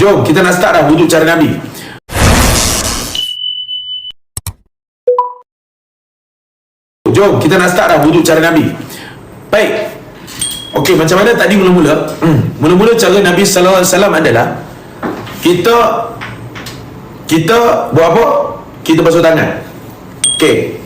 Jom kita nak start dah wuduk cara Nabi. Jom kita nak start dah wuduk cara Nabi. Baik. Okey, macam mana tadi mula-mula? Mula-mula cara Nabi sallallahu alaihi wasallam adalah kita buat apa? Kita basuh tangan. Okey.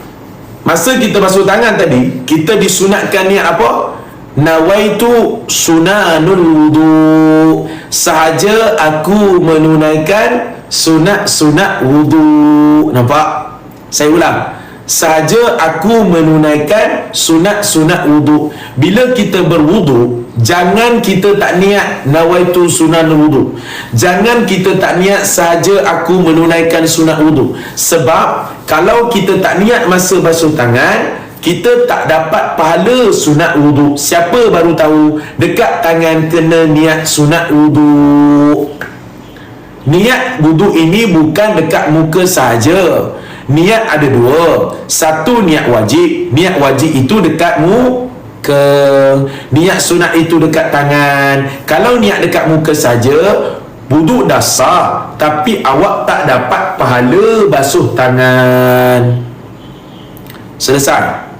Masa kita basuh tangan tadi, kita disunatkan niat apa? Nawaitu sunanul wudu. Sahaja aku menunaikan sunat-sunat wudu. Nampak? Saya ulang. Sahaja aku menunaikan sunat-sunat wudu. Bila kita berwudu, jangan kita tak niat nawaitu sunanul wudu. Jangan kita tak niat sahaja aku menunaikan sunat wudu. Sebab kalau kita tak niat masa basuh tangan, kita tak dapat pahala sunat wudu. Siapa baru tahu? Dekat tangan kena niat sunat wudu. Niat wudu ini bukan dekat muka sahaja. Niat ada dua. Satu niat wajib. Niat wajib itu dekat muka. Niat sunat itu dekat tangan. Kalau niat dekat muka saja, wudu dah sah, tapi awak tak dapat pahala basuh tangan. Selesai.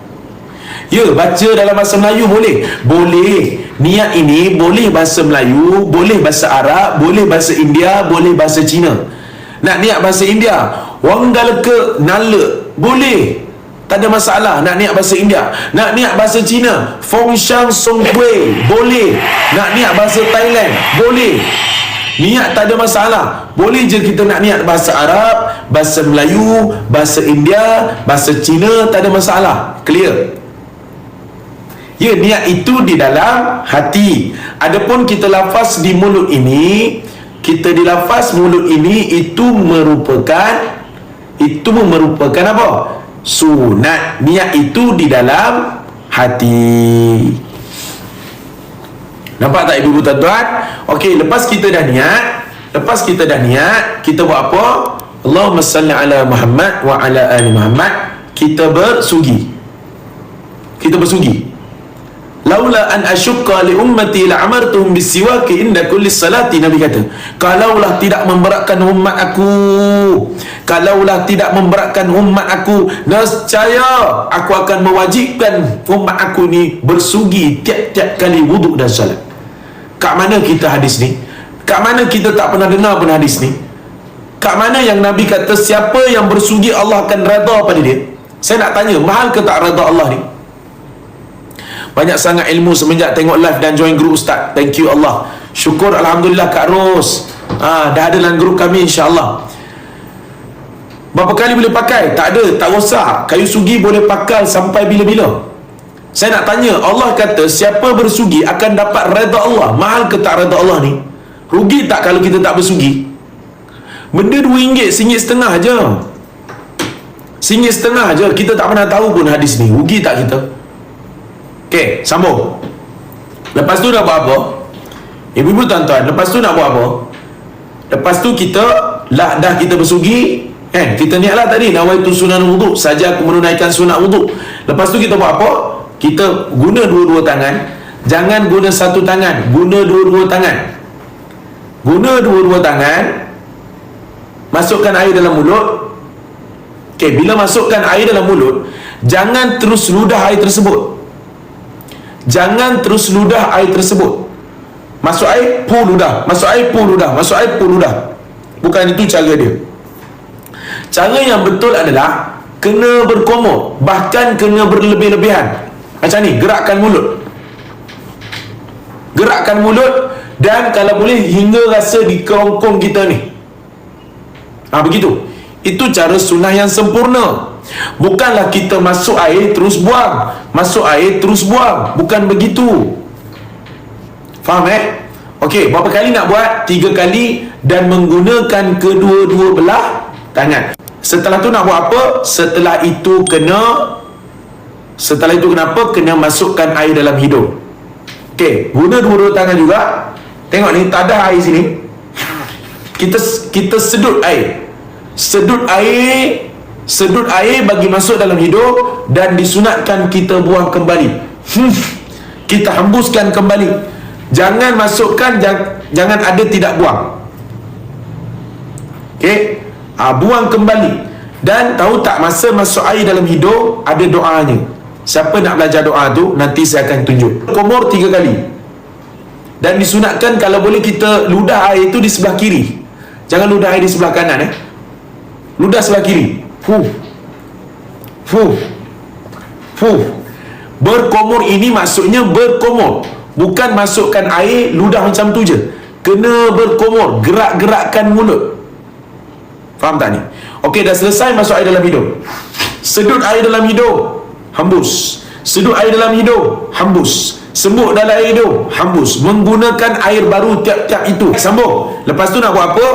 Ya, baca dalam bahasa Melayu boleh. Boleh. Niat ini boleh bahasa Melayu, boleh bahasa Arab, boleh bahasa India, boleh bahasa Cina. Nak niat bahasa India, wang daleka nala, boleh. Tak ada masalah nak niat bahasa India. Nak niat bahasa Cina, Fong Shang Song Kui, boleh. Nak niat bahasa Thailand, boleh. Niat tak ada masalah. Boleh je kita nak niat bahasa Arab, bahasa Melayu, bahasa India, bahasa Cina, tak ada masalah. Clear? Ya, niat itu di dalam hati. Adapun kita lafaz di mulut ini, kita dilafaz mulut ini, itu merupakan apa? Sunat. Niat itu di dalam hati. Nampak tak ibu-ibu tuan-tuan? Okey, lepas kita dah niat, kita buat apa? Allahumma salli ala Muhammad wa ala ali Muhammad. Kita bersugi. Laula an asyukka li ummati la amartuhum bisiwaki inda kulli salati. Nabi kata, kalaulah tidak memberatkan umat aku, nescaya aku akan mewajibkan umat aku ni bersugi tiap-tiap kali wuduk dan salat. Kat mana kita hadis ni? Kat mana kita tak pernah dengar pun hadis ni? Kat mana yang Nabi kata siapa yang bersugi Allah akan redha pada dia? Saya nak tanya, mahal ke tak redha Allah ni? Banyak sangat ilmu semenjak tengok live dan join grup Ustaz. Thank you Allah. Syukur Alhamdulillah Kak Ros. Dah ada dalam grup kami insya-Allah. Berapa kali boleh pakai? Tak ada, tak rosak. Kayu sugi boleh pakai sampai bila-bila. Saya nak tanya, Allah kata siapa bersugi akan dapat redha Allah. Mahal ke tak redha Allah ni? Rugi tak kalau kita tak bersugi? Benda RM2, RM1.5 je. RM1.5 je. Kita tak pernah tahu pun hadis ni. Rugi tak kita? Okey, sambung. Lepas tu nak buat apa? Ibu-ibu tuan-tuan, lepas tu nak buat apa? Lepas tu kita dah kita bersugi, kita niatlah tadi nawaitu sunan wuduk, saja aku menunaikan sunat wuduk. Lepas tu kita buat apa? Kita guna dua-dua tangan. Jangan guna satu tangan, guna dua-dua tangan. Guna dua-dua tangan. Masukkan air dalam mulut. Okey, bila masukkan air dalam mulut, jangan terus ludah air tersebut. Jangan terus ludah air tersebut. Masuk air, pull ludah. Masuk air, pull ludah. Masuk air, pull ludah. Bukan itu cara dia. Cara yang betul adalah kena berkomor, bahkan kena berlebih-lebihan. Macam ni, gerakkan mulut. Gerakkan mulut. Dan kalau boleh hingga rasa di kerongkong kita ni. Begitu. Itu cara sunnah yang sempurna. Bukanlah kita masuk air terus buang, masuk air terus buang. Bukan begitu. Faham Okey, berapa kali nak buat? 3 kali dan menggunakan kedua-dua belah tangan. Setelah tu nak buat apa? Setelah itu kenapa? Kena masukkan air dalam hidung. Okey, guna dua-dua tangan juga. Tengok ni, tak ada air sini. Kita sedut air. Sedut air bagi masuk dalam hidung dan disunatkan kita buang kembali. Kita hembuskan kembali. Jangan masukkan, jangan ada tidak buang. Okey, buang kembali. Dan tahu tak, masa masuk air dalam hidung ada doanya. Siapa nak belajar doa tu, nanti saya akan tunjuk. Komor 3 kali. Dan disunatkan kalau boleh kita ludah air itu di sebelah kiri. Jangan ludah air di sebelah kanan. Ludah sebelah kiri. Berkomor ini maksudnya berkomor, bukan masukkan air ludah macam tu je. Kena berkomor, gerak-gerakkan mulut. Faham tak ni? Okey, dah selesai masuk air dalam hidung. Sedut air dalam hidung, hembus. Sedut air dalam hidung, hembus. Sembuk dalam air hidung, hembus. Menggunakan air baru tiap-tiap itu. Sambung. Lepas tu nak buat apa?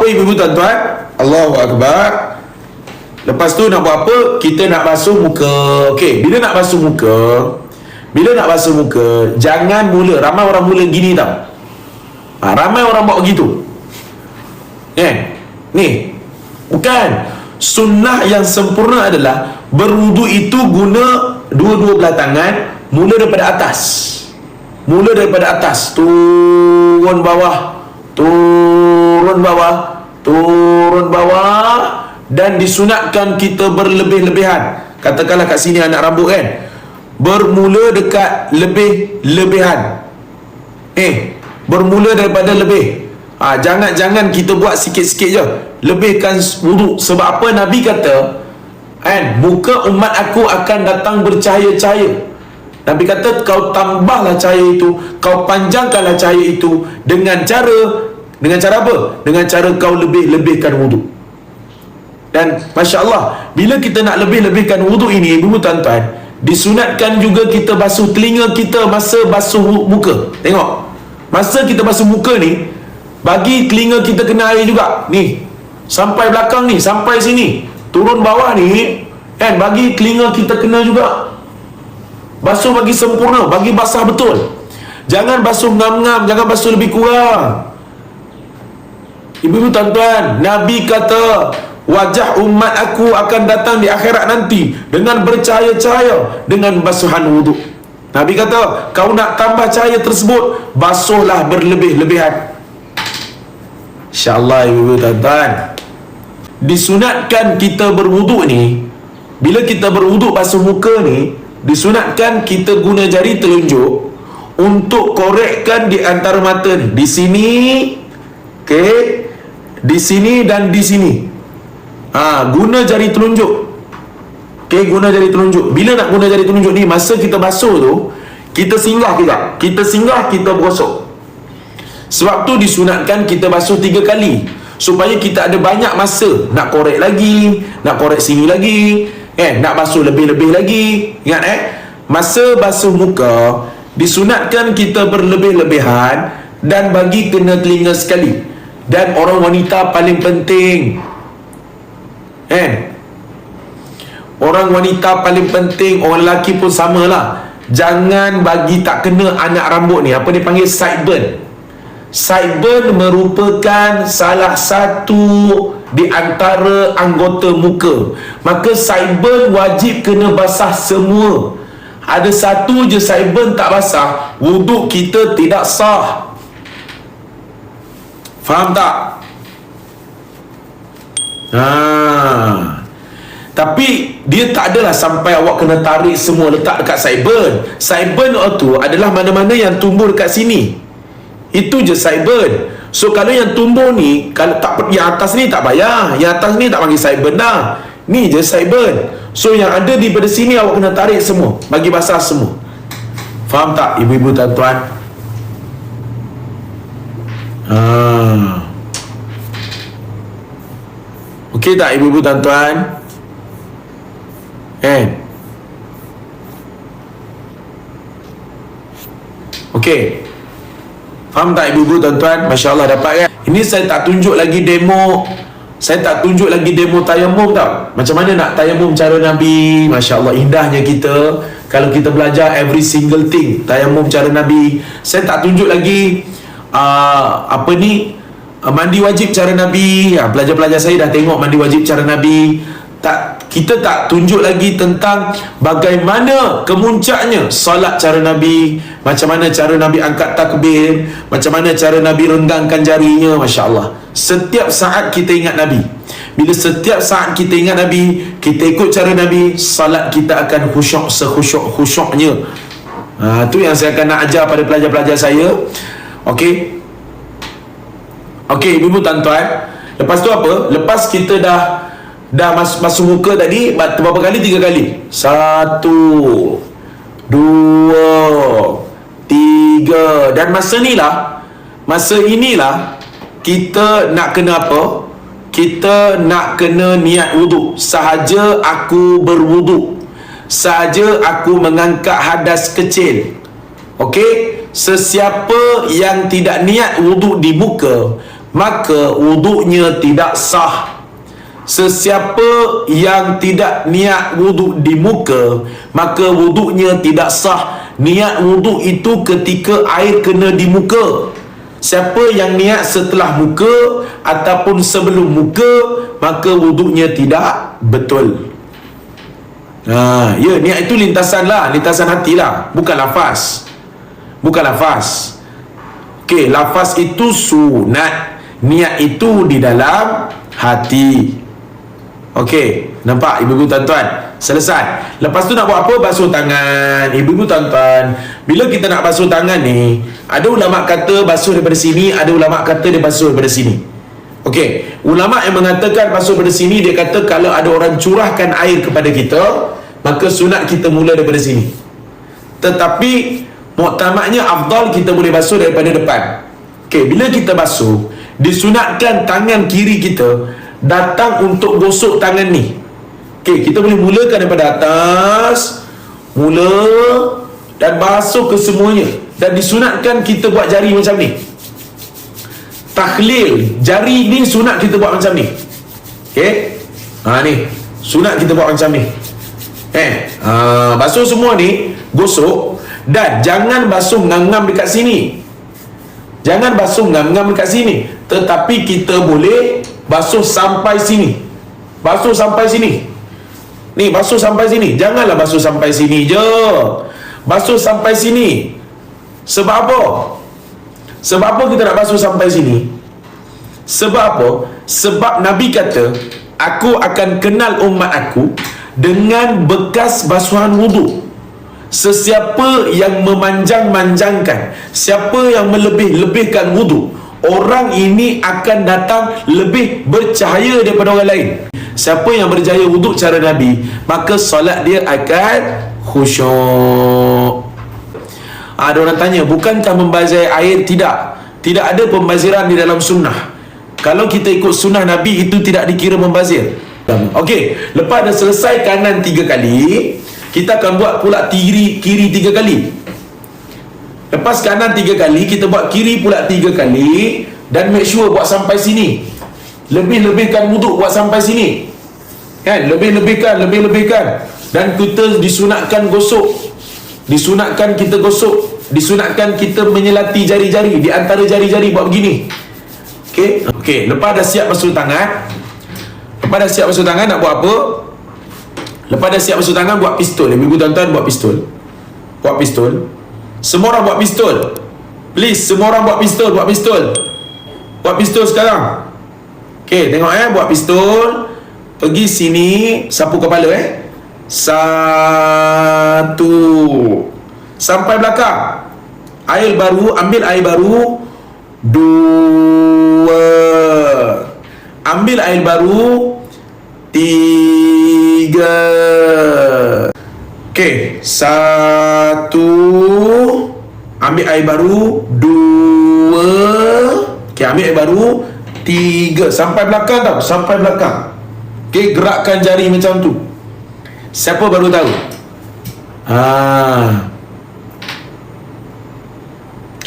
Ibu-ibu tuan-tuan? Allahu Akbar. Lepas tu nak buat apa? Kita nak basuh muka. Okey, bila nak basuh muka, jangan mula. Ramai orang mula gini tau. Ramai orang buat begitu. Ni bukan. Sunnah yang sempurna adalah berwudu itu guna dua-dua belah tangan, mula daripada atas, turun bawah, dan disunatkan kita berlebih-lebihan. Katakanlah kat sini anak rambut kan, bermula dekat lebih-lebihan. Bermula daripada lebih. Jangan kita buat sikit-sikit je, lebihkan wudu. Sebab apa Nabi kata, muka umat aku akan datang bercahaya-cahaya. Nabi kata, kau tambahlah cahaya itu, kau panjangkanlah cahaya itu dengan cara apa? Dengan cara kau lebih-lebihkan wudu. Dan Masya Allah, bila kita nak lebih-lebihkan wudu ini, ibu tuan-tuan, disunatkan juga kita basuh telinga kita masa basuh muka. Tengok, masa kita basuh muka ni, bagi telinga kita kena air juga. Ni, sampai belakang ni, sampai sini, turun bawah ni, bagi telinga kita kena juga. Basuh bagi sempurna, bagi basah betul. Jangan basuh ngam-ngam, jangan basuh lebih kurang. Ibu-ibu tuan-tuan, Nabi kata, wajah umat aku akan datang di akhirat nanti dengan bercahaya-cahaya dengan basuhan wudu. Nabi kata, kau nak tambah cahaya tersebut, basuhlah berlebih-lebihan. InsyaAllah ibu-ibu tuan-tuan, disunatkan kita berwuduk ni, bila kita berwuduk basuh muka ni, disunatkan kita guna jari telunjuk untuk korekkan di antara mata ni. Di sini, di sini dan di sini. Guna jari telunjuk. Guna jari telunjuk. Bila nak guna jari telunjuk ni, masa kita basuh tu, kita singgah kejap. Kita bergosok. Sebab tu disunatkan kita basuh 3 kali, supaya kita ada banyak masa nak korek lagi, nak korek sini lagi, nak basuh lebih-lebih lagi. Ingat masa basuh muka disunatkan kita berlebih-lebihan dan bagi kena telinga sekali. Dan orang wanita paling penting, orang wanita paling penting, orang lelaki pun samalah, jangan bagi tak kena anak rambut ni, apa dia panggil, sideburn. Sideburn merupakan salah satu di antara anggota muka. Maka sideburn wajib kena basah semua. Ada satu je sideburn tak basah, wuduk kita tidak sah. Faham tak? Tapi dia tak adalah sampai awak kena tarik semua letak dekat sideburn. Sideburn tu adalah mana-mana yang tumbuh dekat sini. Itu je sideburn. So kalau yang tumbuh ni, kalau tak, yang atas ni tak payah, yang atas ni tak panggil sideburn dah. Ni je sideburn. So yang ada di pada sini awak kena tarik semua, bagi basah semua. Faham tak ibu-ibu tuan-tuan? Okey tak ibu-ibu tuan-tuan? Okey. Faham tak ibu-ibu tuan-tuan? Masya Allah, dapat kan? Ini saya tak tunjuk lagi demo. Saya tak tunjuk lagi demo tayamum tau. Macam mana nak tayamum cara Nabi. Masya Allah, indahnya kita kalau kita belajar every single thing, tayamum cara Nabi. Saya tak tunjuk lagi mandi wajib cara Nabi. Pelajar-pelajar saya dah tengok mandi wajib cara Nabi. kita tak tunjuk lagi tentang bagaimana kemuncaknya solat cara Nabi, macam mana cara Nabi angkat takbir, macam mana cara Nabi renggangkan jarinya. Masya Allah, setiap saat kita ingat Nabi. Bila setiap saat kita ingat Nabi, kita ikut cara Nabi, salat kita akan khusyuk sekhusyuk-khusyuknya. Itu yang saya akan nak ajar pada pelajar-pelajar saya. Okey, ibu-ibu tuan-tuan. Lepas tu apa? Lepas kita dah masuk muka tadi berapa kali? 3 kali. 1, 2, 3. Dan masa inilah kita nak kena apa? Kita nak kena niat wuduk. Sahaja aku berwuduk, sahaja aku mengangkat hadas kecil. Okey, sesiapa yang tidak niat wuduk di muka, maka wuduknya tidak sah. Sesiapa yang tidak niat wuduk di muka, maka wuduknya tidak sah. Niat wuduk itu ketika air kena di muka. Siapa yang niat setelah muka ataupun sebelum muka, maka wuduknya tidak betul. Ya, niat itu lintasan hati lah, bukan lafaz. Okey, lafaz itu sunat, niat itu di dalam hati. Okey, nampak ibu-ibu tuan-tuan? Selesai. Lepas tu nak buat apa? Basuh tangan. Ibu-ibu tuan-tuan, bila kita nak basuh tangan ni, ada ulama kata basuh daripada sini, ada ulama kata dia basuh daripada sini. Okey, ulama yang mengatakan basuh daripada sini, dia kata kalau ada orang curahkan air kepada kita, maka sunat kita mula daripada sini. Tetapi muktamadnya afdal kita boleh basuh daripada depan. Okey, bila kita basuh, disunatkan tangan kiri kita datang untuk gosok tangan ni. Okey, kita boleh mulakan daripada atas, dan basuh ke semuanya. Dan disunatkan kita buat jari macam ni. Takhlil jari ni sunat kita buat macam ni. Okey, ni sunat kita buat macam ni. Basuh semua ni, gosok. Dan jangan basuh ngam-ngam dekat sini. Tetapi kita boleh basuh sampai sini. Ni, basuh sampai sini. Janganlah basuh sampai sini je. Basuh sampai sini. Sebab apa? Sebab apa kita nak basuh sampai sini? Sebab apa? Sebab Nabi kata, aku akan kenal umat aku dengan bekas basuhan wuduk. Sesiapa yang memanjang-manjangkan, siapa yang melebih-lebihkan wuduk, orang ini akan datang lebih bercahaya daripada orang lain. Siapa yang berjaya wuduk cara Nabi, maka solat dia akan khusyuk. Ada orang tanya, bukankah membazir air? Tidak ada pembaziran di dalam sunnah. Kalau kita ikut sunnah Nabi, itu tidak dikira membazir. Okey, lepas dah selesai kanan 3 kali, kita akan buat pula kiri 3 kali. Lepas kanan 3 kali, kita buat kiri pula 3 kali. Dan make sure buat sampai sini. Lebih-lebihkan wuduk buat sampai sini. Kan? Lebih-lebihkan. Dan kita disunatkan gosok. Disunatkan kita gosok. Disunatkan kita menyelati jari-jari. Di antara jari-jari buat begini. Okey, lepas dah siap basuh tangan. Nak buat apa? Lepas dah siap basuh tangan, buat pistol. Ibu tuan-tuan buat pistol. Semua orang buat pistol. Please, semua orang buat pistol. Buat pistol sekarang. Okey, tengok buat pistol. Pergi sini, sapu kepala 1 sampai belakang. Ambil air baru. 2. Ambil air baru. 3. Okey, 1. Ambil air baru. 2. Okey, ambil air baru. 3. Sampai belakang tau. Okey, gerakkan jari macam tu. Siapa baru tahu?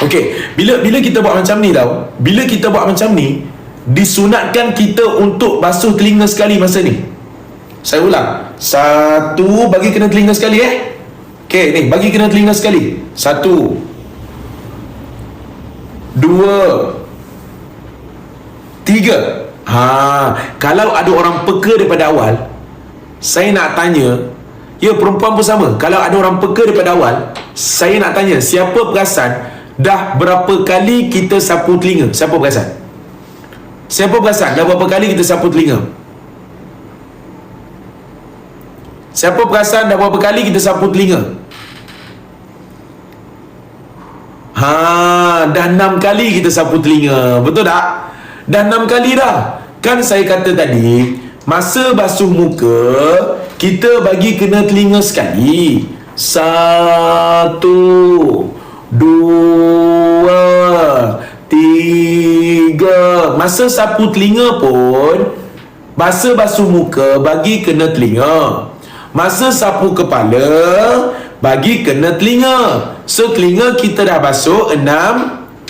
Okey, bila kita buat macam ni tau. Bila kita buat macam ni, disunatkan kita untuk basuh telinga sekali masa ni. Saya ulang. 1, bagi kena telinga sekali Okey, ni bagi kena telinga sekali. 1, 2, 3. Kalau ada orang peka daripada awal, saya nak tanya, ya perempuan pun sama. Kalau ada orang peka daripada awal, saya nak tanya, siapa perasan dah berapa kali kita sapu telinga? Siapa perasan? Siapa perasan dah berapa kali kita sapu telinga? Siapa perasan dah berapa kali kita sapu telinga? Dah 6 kali kita sapu telinga. Betul tak? Dah 6 kali dah. Kan saya kata tadi, masa basuh muka, kita bagi kena telinga sekali. 1, 2, 3. Masa sapu telinga pun, masa basuh muka bagi kena telinga. Masa sapu kepala bagi kena telinga. So telinga kita dah basuh 6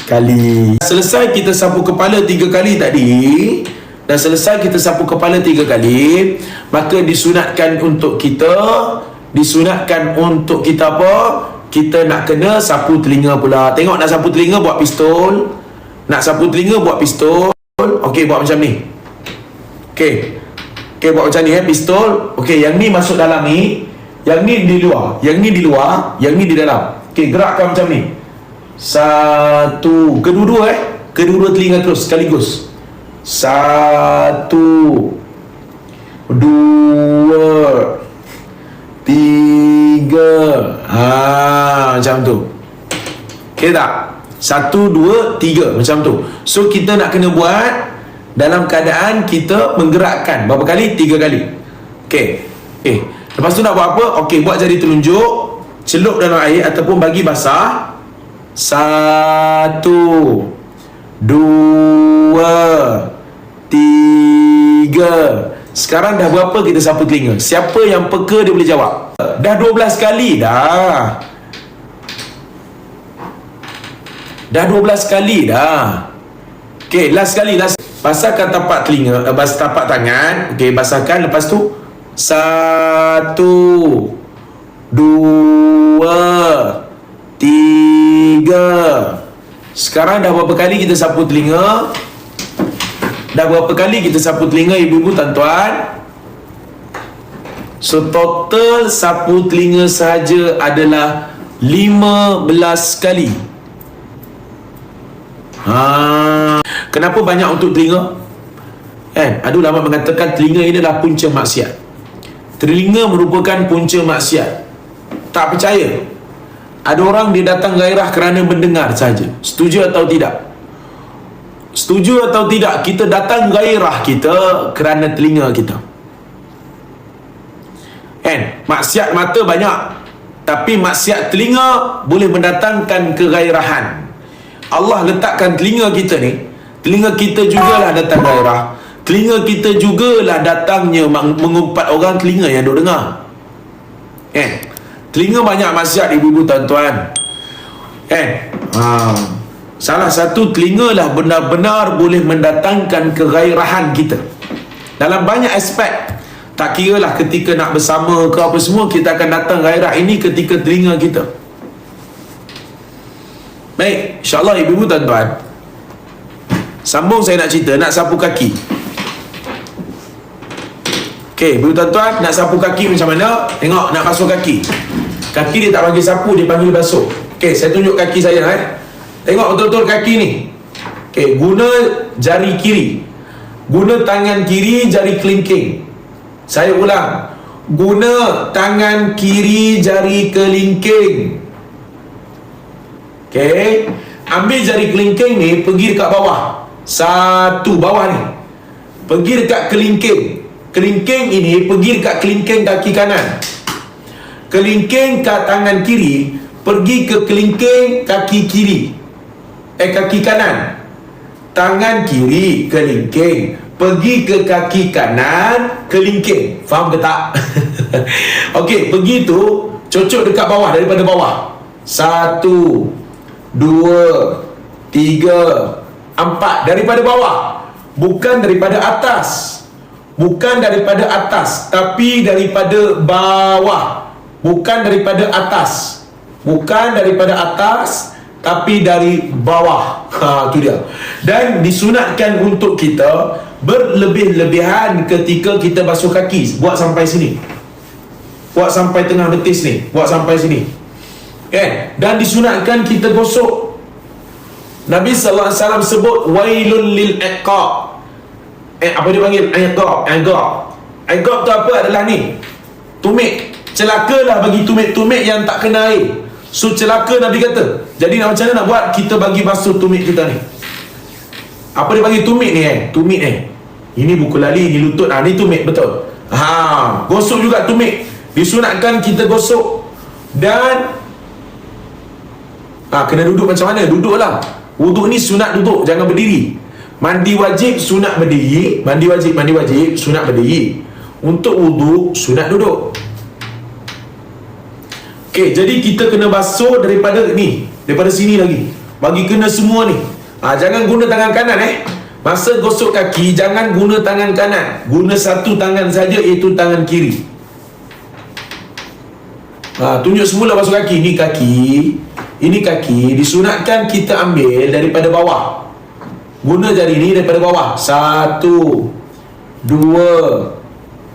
kali. Selesai kita sapu kepala 3 kali tadi, dah selesai kita sapu kepala 3 kali, maka disunatkan untuk kita apa? Kita nak kena sapu telinga pula. Tengok, nak sapu telinga buat pistol. Nak sapu telinga buat pistol. Okey, buat macam ni. Okey, buat macam ni pistol. Okey, yang ni masuk dalam ni, yang ni di luar, yang ni di luar, yang ni di dalam. Okey, gerakkan macam ni. 1, kedua-dua kedua-dua telinga terus sekaligus. 1, 2, 3. Macam tu. Okey tak? 1, 2, 3 macam tu. So kita nak kena buat dalam keadaan kita menggerakkan berapa kali? 3 kali. Okey. Lepas tu nak buat apa? Okey, buat jari telunjuk, celup dalam air ataupun bagi basah. 1, 2, 3. Sekarang dah berapa kita sapu telinga? Siapa yang peka dia boleh jawab. Dah 12 kali dah. Dah 12 kali dah. Okey, last kali. Basahkan tapak telinga, tapak tangan. Okey, basahkan. Lepas tu 1, 2, 3. Sekarang dah berapa kali kita sapu telinga? Dah berapa kali kita sapu telinga, ibu-ibu, tuan-tuan? So total sapu telinga sahaja adalah 15 kali. Kenapa banyak untuk telinga? Ada ulama mengatakan telinga ini adalah punca maksiat. Telinga merupakan punca maksiat. Tak percaya? Ada orang dia datang gairah kerana mendengar saja. Setuju atau tidak? Setuju atau tidak? Kita datang gairah kita kerana telinga kita. Maksiat mata banyak, tapi maksiat telinga boleh mendatangkan kegairahan. Allah letakkan telinga kita ni, telinga kita jugalah datang gairah. Telinga kita jugalah datangnya mengumpat orang telinga yang duk dengar. Telinga banyak maksiat, ibu-ibu, tuan-tuan. Salah satu telinga lah benar-benar boleh mendatangkan kegairahan kita dalam banyak aspek. Tak kira lah ketika nak bersama ke apa semua, kita akan datang gairah ini ketika telinga kita. Baik, insyaAllah ibu-ibu, tuan-tuan, sambung saya nak cerita, nak sapu kaki. Okey, ibu tuan-tuan, nak sapu kaki macam mana? Tengok, nak basuh kaki. Kaki dia tak panggil sapu, dia panggil basuh. Okey, saya tunjuk kaki saya. Tengok betul-betul kaki ni. Okey, guna jari kiri. Guna tangan kiri, jari kelingking. Saya ulang. Guna tangan kiri, jari kelingking. Okey, ambil jari kelingking ni, pergi dekat bawah. Satu, bawah ni. Pergi dekat kelingking. Kelingking ini pergi dekat kelingking kaki kanan. Kelingking kat tangan kiri pergi ke kelingking kaki kiri. Kaki kanan. Tangan kiri kelingking pergi ke kaki kanan kelingking. Faham ke tak? Okey, pergi tu cocok dekat bawah, daripada bawah. 1, 2, 3, 4. Daripada bawah, bukan daripada atas. Bukan daripada atas, tapi daripada bawah. Bukan daripada atas. Bukan daripada atas, tapi dari bawah. Tu dia. Dan disunatkan untuk kita berlebih-lebihan ketika kita basuh kaki. Buat sampai sini, buat sampai tengah betis ni, buat sampai sini, kan? Dan disunatkan kita gosok. Nabi sallallahu alaihi wasallam sebut wailul lil iqab. Apa dia panggil? Iqab tu apa? Adalah ni, tumit. Celakalah bagi tumit-tumit yang tak kena air. So celaka Nabi kata. Jadi nak macam mana nak buat? Kita bagi basuh tumit kita ni. Apa dia bagi tumit ni? Tumit ini buku lali, ni lutut. Ni tumit betul. Gosok juga tumit. Disunatkan kita gosok. Dan kena duduk macam mana? Duduklah. Wuduk ni sunat duduk, jangan berdiri. Mandi wajib sunat berdiri. Mandi wajib sunat berdiri. Untuk wuduk sunat duduk. Okey, jadi kita kena basuh daripada ni, daripada sini lagi, bagi kena semua ni. Jangan guna tangan kanan. Masa gosok kaki jangan guna tangan kanan, guna satu tangan saja, iaitu tangan kiri. Tunjuk semula basuh kaki. Ini kaki disunatkan kita ambil daripada bawah. Guna jari ni daripada bawah. 1 2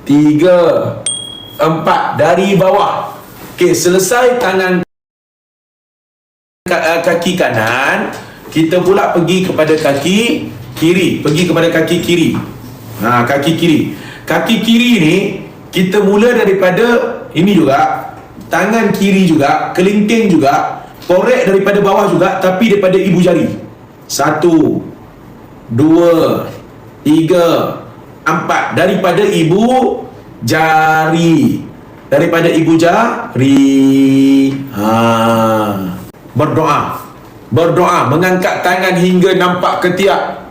3 4, dari bawah. Okey, selesai tangan kaki kanan, kita pula pergi kepada kaki kiri. Kaki kiri. Kaki kiri ni kita mula daripada ini juga, tangan kiri juga, kelingking juga, korek daripada bawah juga, tapi daripada ibu jari. 1 2 3 4, daripada ibu jari. Berdoa, mengangkat tangan hingga nampak ketiak.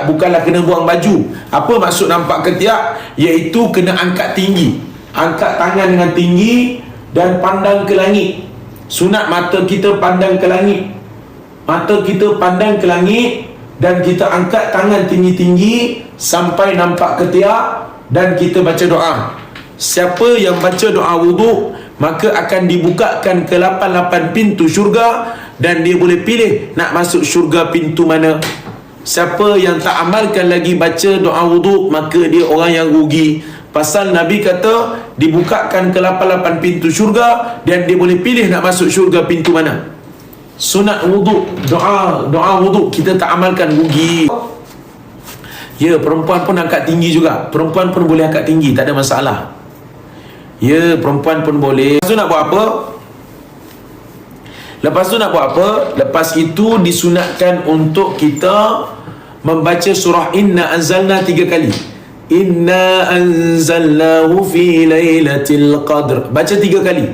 Bukanlah kena buang baju. Apa maksud nampak ketiak? Iaitu kena angkat tinggi. Angkat tangan dengan tinggi dan pandang ke langit. Sunat mata kita pandang ke langit. Dan kita angkat tangan tinggi-tinggi sampai nampak ketiak. Dan kita baca doa. Siapa yang baca doa wuduk, maka akan dibukakan ke 88 pintu syurga, dan dia boleh pilih nak masuk syurga pintu mana. Siapa yang tak amalkan lagi baca doa wuduk, maka dia orang yang rugi. Pasal Nabi kata dibukakan ke 88 pintu syurga, dan dia boleh pilih nak masuk syurga pintu mana. Sunat wuduk, doa wuduk kita tak amalkan, rugi. Ya, perempuan pun angkat tinggi juga. Perempuan pun boleh angkat tinggi, tak ada masalah. Ya, perempuan pun boleh. Lepas tu nak buat apa? Lepas itu disunatkan untuk kita membaca surah Inna Anzalna 3 kali. Inna anzalnahu fi lailatul qadr. Baca 3 kali.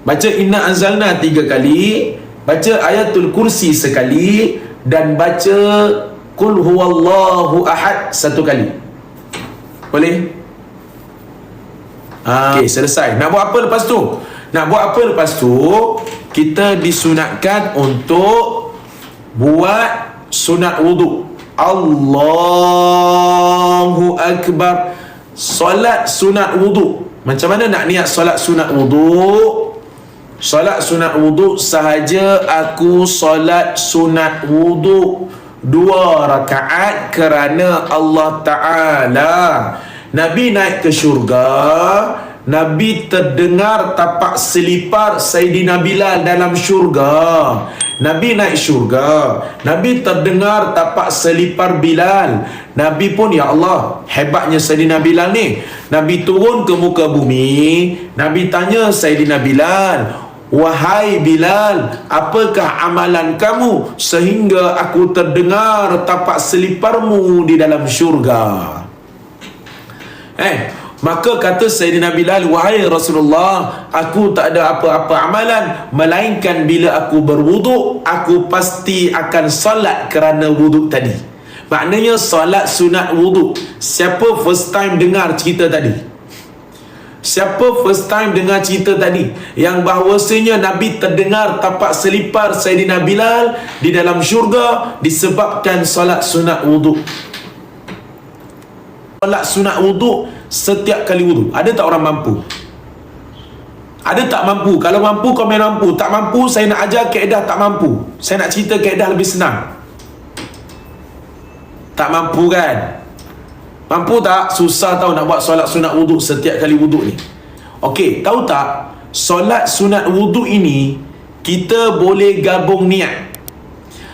Baca Inna Anzalna 3 kali, baca Ayatul Kursi sekali, dan baca Qul huwallahu ahad 1 kali. Boleh? Okey, selesai. Nak buat apa lepas tu? Kita disunatkan untuk buat sunat wuduk. Allahu Akbar. Solat sunat wuduk. Macam mana nak niat solat sunat wuduk? Solat sunat wuduk sahaja aku solat sunat wuduk 2 rakaat kerana Allah Ta'ala. Nabi naik ke syurga, Nabi terdengar tapak selipar Sayyidina Bilal dalam syurga. Nabi naik syurga, Nabi terdengar tapak selipar Bilal. Nabi pun, ya Allah, hebatnya Sayyidina Bilal ni. Nabi turun ke muka bumi, Nabi tanya Sayyidina Bilal, wahai Bilal, apakah amalan kamu sehingga aku terdengar tapak seliparmu di dalam syurga? Maka kata Sayyidina Bilal, wahai Rasulullah, aku tak ada apa-apa amalan, melainkan bila aku berwuduk, aku pasti akan salat kerana wuduk tadi. Maknanya salat sunat wuduk. Siapa first time dengar cerita tadi? Siapa first time dengar cerita tadi, yang bahawasanya Nabi terdengar tapak selipar Sayyidina Bilal di dalam syurga disebabkan solat sunat wuduk. Solat sunat wuduk setiap kali wuduk. Ada tak orang mampu? Ada tak mampu? Kalau mampu kau main mampu. Tak mampu saya nak ajar kaedah tak mampu. Saya nak cerita kaedah lebih senang. Tak mampu kan? Mampu tak? Susah tahu nak buat solat sunat wuduk setiap kali wuduk ni. Okey, tahu tak? Solat sunat wuduk ini kita boleh gabung niat.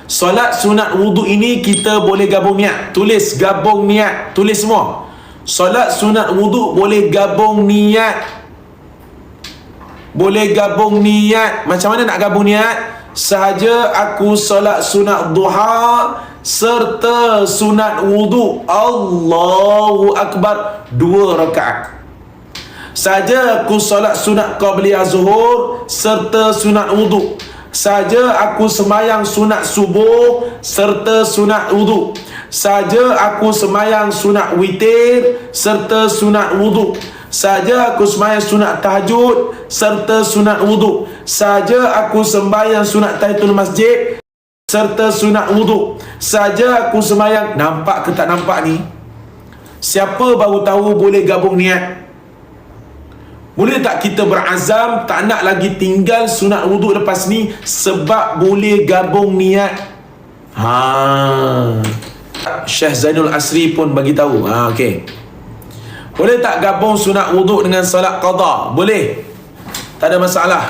Solat sunat wuduk ini kita boleh gabung niat. Tulis gabung niat. Tulis semua. Solat sunat wuduk boleh gabung niat. Boleh gabung niat. Macam mana nak gabung niat? Sahaja aku solat sunat duha serta sunat wuduk, Allahu Akbar 2 rakaat. Saja aku solat sunat qabliyah zuhur serta sunat wuduk. Saja aku semayang sunat subuh serta sunat wuduk. Saja aku semayang sunat witir serta sunat wuduk. Saja aku sembahyang sunat tahajud serta sunat wuduk. Saja aku sembahyang sunat tahiyatul masjid serta sunat wuduk. Saja aku sembahyang. Nampak ke tak nampak ni? Siapa baru tahu boleh gabung niat? Boleh tak kita berazam tak nak lagi tinggal sunat wuduk lepas ni sebab boleh gabung niat? Syekh Zainul Asri pun bagi tahu. Okey. Boleh tak gabung sunat wuduk dengan salat qada? Boleh. Tak ada masalah.